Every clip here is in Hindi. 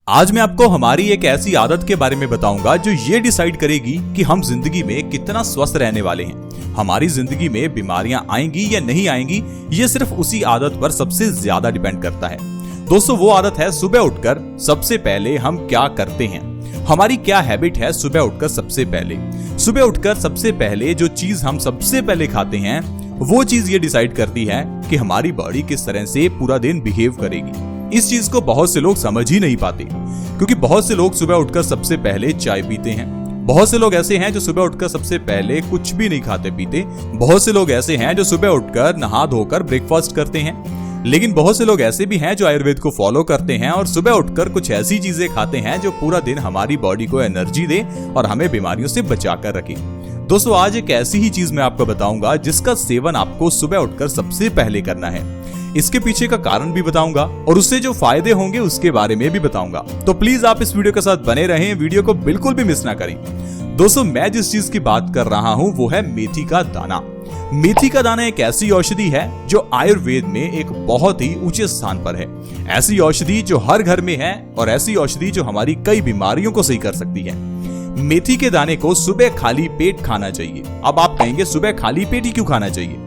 आज मैं आपको हमारी एक ऐसी आदत के बारे में बताऊंगा जो ये डिसाइड करेगी कि हम जिंदगी में कितना स्वस्थ रहने वाले हैं। हमारी जिंदगी में बीमारियां आएंगी या नहीं आएंगी, ये सिर्फ उसी आदत पर सबसे ज्यादा डिपेंड करता है। दोस्तों, वो आदत है सुबह उठकर सबसे पहले हम क्या करते हैं। हमारी क्या हैबिट है सुबह उठकर सबसे पहले। सुबह उठकर सबसे पहले जो चीज हम सबसे पहले खाते हैं, वो चीज ये डिसाइड करती है कि हमारी बॉडी किस तरह से पूरा दिन बिहेव करेगी। इस चीज को बहुत से लोग समझ ही नहीं पाते, क्योंकि बहुत से लोग सुबह उठकर सबसे पहले चाय पीते हैं। बहुत से लोग ऐसे हैं जो सुबह उठकर सबसे पहले कुछ भी नहीं खाते पीते। बहुत से लोग ऐसे हैं जो सुबह उठकर नहा धोकर ब्रेकफास्ट करते हैं। लेकिन बहुत से लोग ऐसे भी हैं जो आयुर्वेद को फॉलो करते हैं और सुबह उठकर कुछ ऐसी चीजें खाते हैं जो पूरा दिन हमारी बॉडी को एनर्जी दे और हमें बीमारियों से बचा कर रखे। दोस्तों, आज एक ऐसी ही चीज मैं आपको बताऊंगा जिसका सेवन आपको सुबह उठकर सबसे पहले करना है। इसके पीछे का कारण भी बताऊंगा और उससे जो फायदे होंगे उसके बारे में भी बताऊंगा। तो प्लीज आप इस वीडियो के साथ बने रहें, वीडियो को बिल्कुल भी मिस ना करें। दोस्तों, मैं जिस चीज की बात कर रहा हूं वो है मेथी का दाना। मेथी का दाना एक ऐसी औषधि है जो आयुर्वेद में एक बहुत ही ऊंचे स्थान पर है। ऐसी औषधि जो हर घर में है और ऐसी औषधि जो हमारी कई बीमारियों को सही कर सकती है। मेथी के दाने को सुबह खाली पेट खाना चाहिए। अब आप कहेंगे सुबह खाली पेट ही क्यों खाना चाहिए?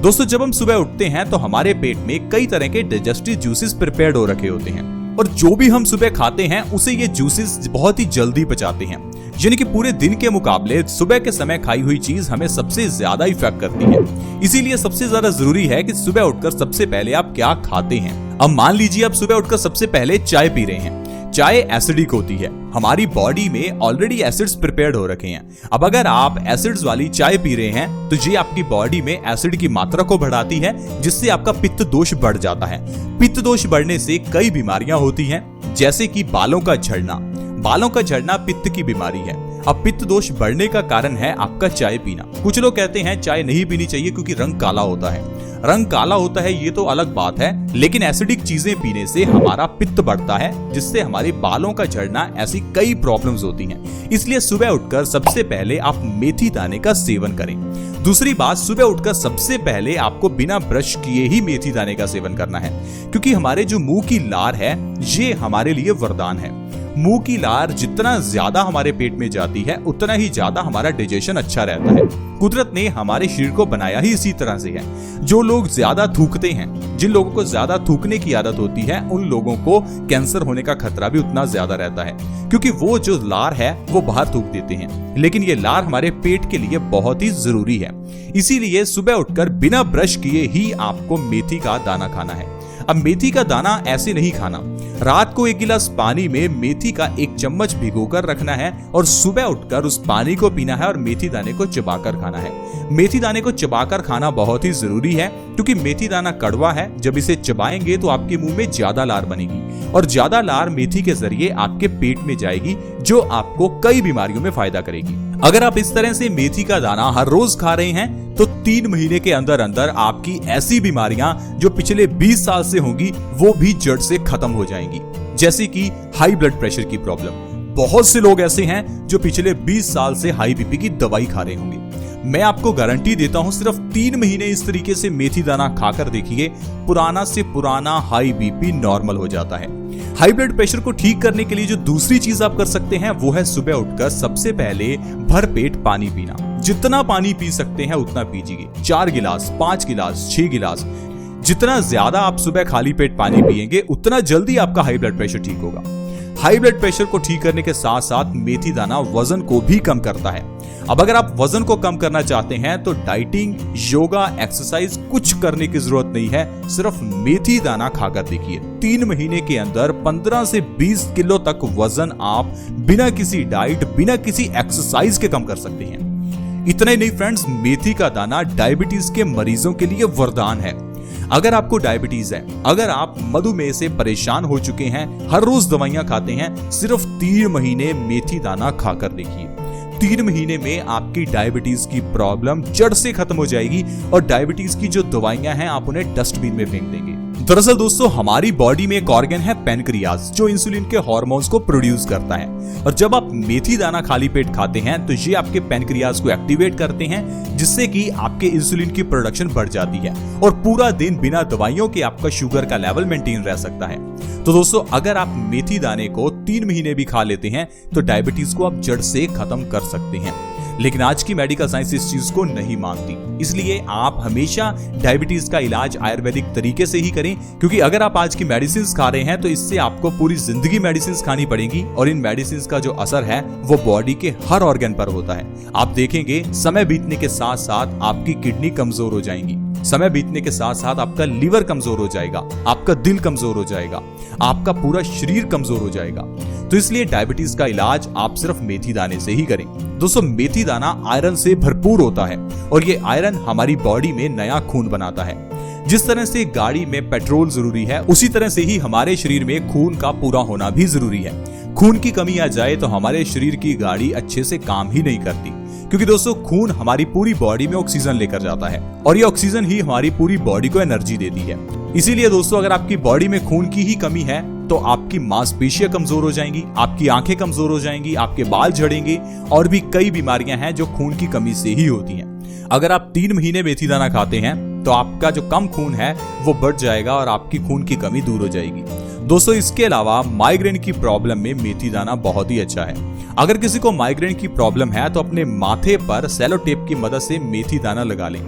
दोस्तों, जब हम सुबह उठते हैं तो हमारे पेट में कई तरह के डाइजेस्टिव जूसेस प्रिपेयर्ड हो रखे होते हैं और जो भी हम सुबह खाते हैं उसे ये जूसेस बहुत ही जल्दी पचाते हैं। यानी कि पूरे दिन के मुकाबले सुबह के समय खाई हुई चीज हमें सबसे ज्यादा इफेक्ट करती है। इसीलिए सबसे ज्यादा जरूरी है कि सुबह उठकर सबसे पहले आप क्या खाते हैं। अब मान लीजिए आप सुबह उठकर सबसे पहले चाय पी रहे हैं। चाय एसिडिक होती है, हमारी बॉडी में ऑलरेडी एसिड्स प्रिपेयर्ड हो रखे हैं। अब अगर आप एसिड्स वाली चाय पी रहे हैं तो ये आपकी बॉडी में एसिड की मात्रा को बढ़ाती है, जिससे आपका पित्त दोष बढ़ जाता है। पित्त दोष बढ़ने से कई बीमारियां होती हैं, जैसे कि बालों का झड़ना। बालों का झड़ना पित्त की बीमारी है। अब पित्त दोष बढ़ने का कारण है आपका चाय पीना। कुछ लोग कहते हैं चाय नहीं पीनी चाहिए क्योंकि रंग काला होता है। रंग काला होता है ये तो अलग बात है, लेकिन एसिडिक चीजें पीने से हमारा पित्त बढ़ता है, जिससे हमारे बालों का झड़ना, ऐसी कई प्रॉब्लम्स होती हैं। इसलिए सुबह उठकर सबसे पहले आप मेथी दाने का सेवन करें। दूसरी बात, सुबह उठकर सबसे पहले आपको बिना ब्रश किए ही मेथी दाने का सेवन करना है, क्योंकि हमारे जो मुंह की लार है ये हमारे लिए वरदान है। मुंह की लार जितना ज्यादा हमारे पेट में जाती है उतना ही ज्यादा हमारा डाइजेशन अच्छा रहता है। कुदरत ने हमारे शरीर को बनाया ही इसी तरह से है। जो लोग ज्यादा थूकते हैं, जिन लोगों को ज्यादा थूकने की आदत होती है, उन लोगों को कैंसर होने का खतरा भी उतना ज्यादा रहता है, क्योंकि वो जो लार है वो बाहर थूक देते हैं। लेकिन ये लार हमारे पेट के लिए बहुत ही जरूरी है। इसीलिए सुबह उठकर बिना ब्रश किए ही आपको मेथी का दाना खाना है। अब मेथी का दाना ऐसे नहीं खाना। रात को 1 गिलास पानी में मेथी का 1 चम्मच भिगोकर रखना है और सुबह उठकर उस पानी को पीना है और मेथी दाने को चबाकर खाना है। मेथी दाने को चबाकर खाना बहुत ही जरूरी है, क्योंकि मेथी दाना कड़वा है। जब इसे चबाएंगे तो आपके मुंह में ज्यादा लार बनेगी और ज्यादा लार मेथी के जरिए आपके पेट में जाएगी, जो आपको कई बीमारियों में फायदा करेगी। अगर आप इस तरह से मेथी का दाना हर रोज खा रहे हैं तो 3 महीने के अंदर अंदर आपकी ऐसी बीमारियां जो पिछले 20 साल से होंगी वो भी जड़ से खत्म हो जाएंगी, जैसे कि हाई ब्लड प्रेशर की प्रॉब्लम। बहुत से लोग ऐसे हैं जो पिछले 20 साल से हाई बीपी की दवाई खा रहे होंगे। मैं आपको गारंटी देता हूं, सिर्फ 3 महीने इस तरीके से मेथी दाना खाकर देखिए, पुराना से पुराना हाई बीपी नॉर्मल हो जाता है। हाई ब्लड प्रेशर को ठीक करने के लिए जो दूसरी चीज आप कर सकते हैं वो है सुबह उठकर सबसे पहले भरपेट पानी पीना। जितना पानी पी सकते हैं उतना पीजिए। 4 गिलास, 5 गिलास, 6 गिलास। जितना ज्यादा आप सुबह खाली पेट पानी पिएंगे उतना जल्दी आपका हाई ब्लड प्रेशर ठीक होगा। हाई ब्लड प्रेशर को ठीक करने के साथ साथ मेथी दाना वजन को भी कम करता है। अब अगर आप वजन को कम करना चाहते हैं तो डाइटिंग, योगा, एक्सरसाइज कुछ करने की जरूरत नहीं है, सिर्फ मेथी दाना खाकर देखिए। 3 महीने के अंदर 15 से 20 किलो तक वजन आप बिना किसी डाइट, बिना किसी एक्सरसाइज के कम कर सकते हैं। इतना ही नहीं फ्रेंड्स, मेथी का दाना डायबिटीज के मरीजों के लिए वरदान है। अगर आपको डायबिटीज है, अगर आप मधुमेह से परेशान हो चुके हैं, हर रोज दवाइयां खाते हैं, सिर्फ 3 महीने मेथी दाना खाकर देखिए। 3 महीने में आपकी डायबिटीज की प्रॉब्लम जड़ से खत्म हो जाएगी और डायबिटीज की जो दवाइयां हैं आप उन्हें डस्टबिन में फेंक देंगे। दरअसल दोस्तों हमारी बॉडी में एक ऑर्गन है पैनक्रियाज, जो इंसुलिन के हार्मोन्स को प्रोड्यूस करता है। और जब आप मेथी दाना खाली पेट खाते हैं तो ये आपके पैनक्रियाज को एक्टिवेट करते हैं, जिससे कि आपके इंसुलिन की प्रोडक्शन बढ़ जाती है और पूरा दिन बिना दवाइयों के आपका शुगर का लेवल मेंटेन रह सकता है। तो दोस्तों अगर आप मेथी दाने को 3 महीने भी खा लेते हैं तो डायबिटीज को आप जड़ से खत्म कर सकते हैं। लेकिन आज की मेडिकल साइंस इस चीज को नहीं मानती, इसलिए आप हमेशा डायबिटीज का इलाज आयुर्वेदिक तरीके से ही करें, क्योंकि अगर आप आज की मेडिसिन खा रहे हैं तो इससे आपको पूरी जिंदगी मेडिसिन खानी पड़ेगी और इन मेडिसिन का जो असर है वो बॉडी के हर ऑर्गन पर होता है। आप देखेंगे समय बीतने के साथ साथ आपकी किडनी कमजोर हो जाएंगी, समय बीतने के साथ साथ आपका लीवर कमजोर हो जाएगा, आपका दिल कमजोर हो जाएगा, आपका पूरा शरीर कमजोर हो जाएगा। तो इसलिए डायबिटीज का इलाज आप सिर्फ मेथी दाने से ही करें। दोस्तों मेथी दाना आयरन से भरपूर होता है और ये आयरन हमारी बॉडी में नया खून बनाता है। जिस तरह से गाड़ी में पेट्रोल जरूरी है, उसी तरह से ही हमारे शरीर में खून का पूरा होना भी जरूरी है। खून की कमी आ जाए तो हमारे शरीर की गाड़ी अच्छे से काम ही नहीं करती, क्योंकि दोस्तों खून हमारी पूरी बॉडी में ऑक्सीजन लेकर जाता है और ये ऑक्सीजन ही हमारी पूरी बॉडी को एनर्जी देती है। इसीलिए दोस्तों अगर आपकी बॉडी में खून की ही कमी है तो आपकी मांसपेशियां कमजोर हो जाएंगी, आपकी आंखें कमजोर हो जाएंगी, आपके बाल झड़ेंगे और भी कई बीमारियां हैं जो खून की कमी से ही होती हैं। अगर आप 3 महीने मेथी दाना खाते हैं तो आपका जो कम खून है वो बढ़ जाएगा और आपकी खून की कमी दूर हो जाएगी। दोस्तों इसके अलावा माइग्रेन की प्रॉब्लम में मेथी दाना बहुत ही अच्छा है। अगर किसी को माइग्रेन की प्रॉब्लम है तो अपने माथे पर सेलो टेप की मदद से मेथी दाना लगा लें।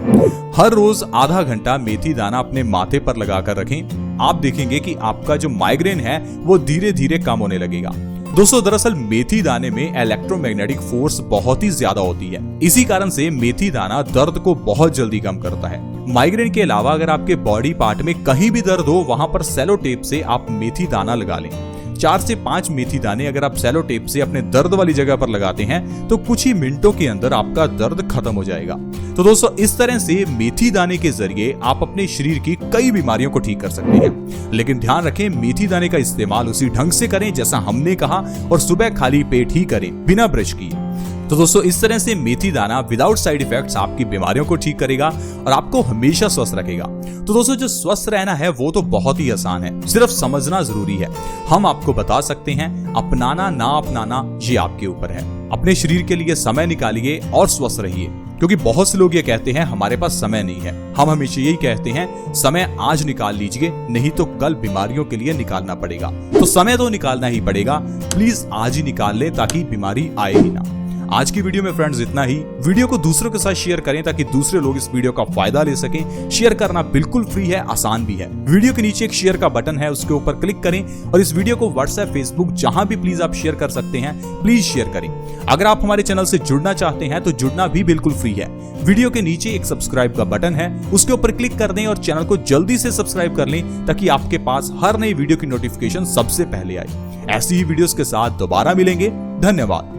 हर रोज आधा घंटा मेथी दाना अपने माथे पर लगाकर रखें। आप देखेंगे कि आपका जो माइग्रेन है वो धीरे धीरे कम होने लगेगा। दोस्तों दरअसल मेथी दाने में इलेक्ट्रोमैग्नेटिक फोर्स बहुत ही ज्यादा होती है, इसी कारण से मेथी दाना दर्द को बहुत जल्दी कम करता है। माइग्रेन के अलावा अगर आपके बॉडी पार्ट में कहीं भी दर्द हो, वहां पर सेलो टेप से आप मेथी दाना लगा लें। 4 से 5 मेथी दाने अगर आप सेलो टेप से अपने दर्द वाली जगह पर लगाते हैं तो कुछ ही मिनटों के अंदर आपका दर्द खत्म हो जाएगा। तो दोस्तों इस तरह से मेथी दाने के जरिए आप अपने शरीर की कई बीमारियों को ठीक कर सकते हैं। लेकिन ध्यान रखें मेथी दाने का इस्तेमाल उसी ढंग से करें जैसा हमने कहा और सुबह खाली पेट ही करें, बिना ब्रश किए। तो दोस्तों इस तरह से मेथी दाना विदाउट साइड इफेक्ट्स आपकी बीमारियों को ठीक करेगा और आपको हमेशा स्वस्थ रखेगा। तो दोस्तों जो स्वस्थ रहना है वो तो बहुत ही आसान है, सिर्फ समझना जरूरी है। हम आपको बता सकते हैं, अपनाना ना अपनाना ये आपके ऊपर है। अपने शरीर के लिए समय निकालिए और स्वस्थ रहिए, क्योंकि बहुत से लोग ये कहते हैं हमारे पास समय नहीं है। हम हमेशा यही कहते हैं समय आज निकाल लीजिए, नहीं तो कल बीमारियों के लिए निकालना पड़ेगा। तो समय तो निकालना ही पड़ेगा, प्लीज आज ही निकाल ले ताकि बीमारी आए ही ना। आज की वीडियो में फ्रेंड्स इतना ही। वीडियो को दूसरों के साथ शेयर करें ताकि दूसरे लोग इस वीडियो का फायदा ले सकें। शेयर करना बिल्कुल फ्री है, आसान भी है। वीडियो के नीचे एक शेयर का बटन है, उसके ऊपर क्लिक करें और इस वीडियो को व्हाट्सएप, फेसबुक जहां भी प्लीज आप शेयर कर सकते हैं, प्लीज शेयर करें। अगर आप हमारे चैनल से जुड़ना चाहते हैं तो जुड़ना भी बिल्कुल फ्री है। वीडियो के नीचे एक सब्सक्राइब का बटन है, उसके ऊपर क्लिक कर दें और चैनल को जल्दी से सब्सक्राइब कर लें ताकि आपके पास हर नई वीडियो की नोटिफिकेशन सबसे पहले आए। ऐसी ही वीडियोस के साथ दोबारा मिलेंगे। धन्यवाद।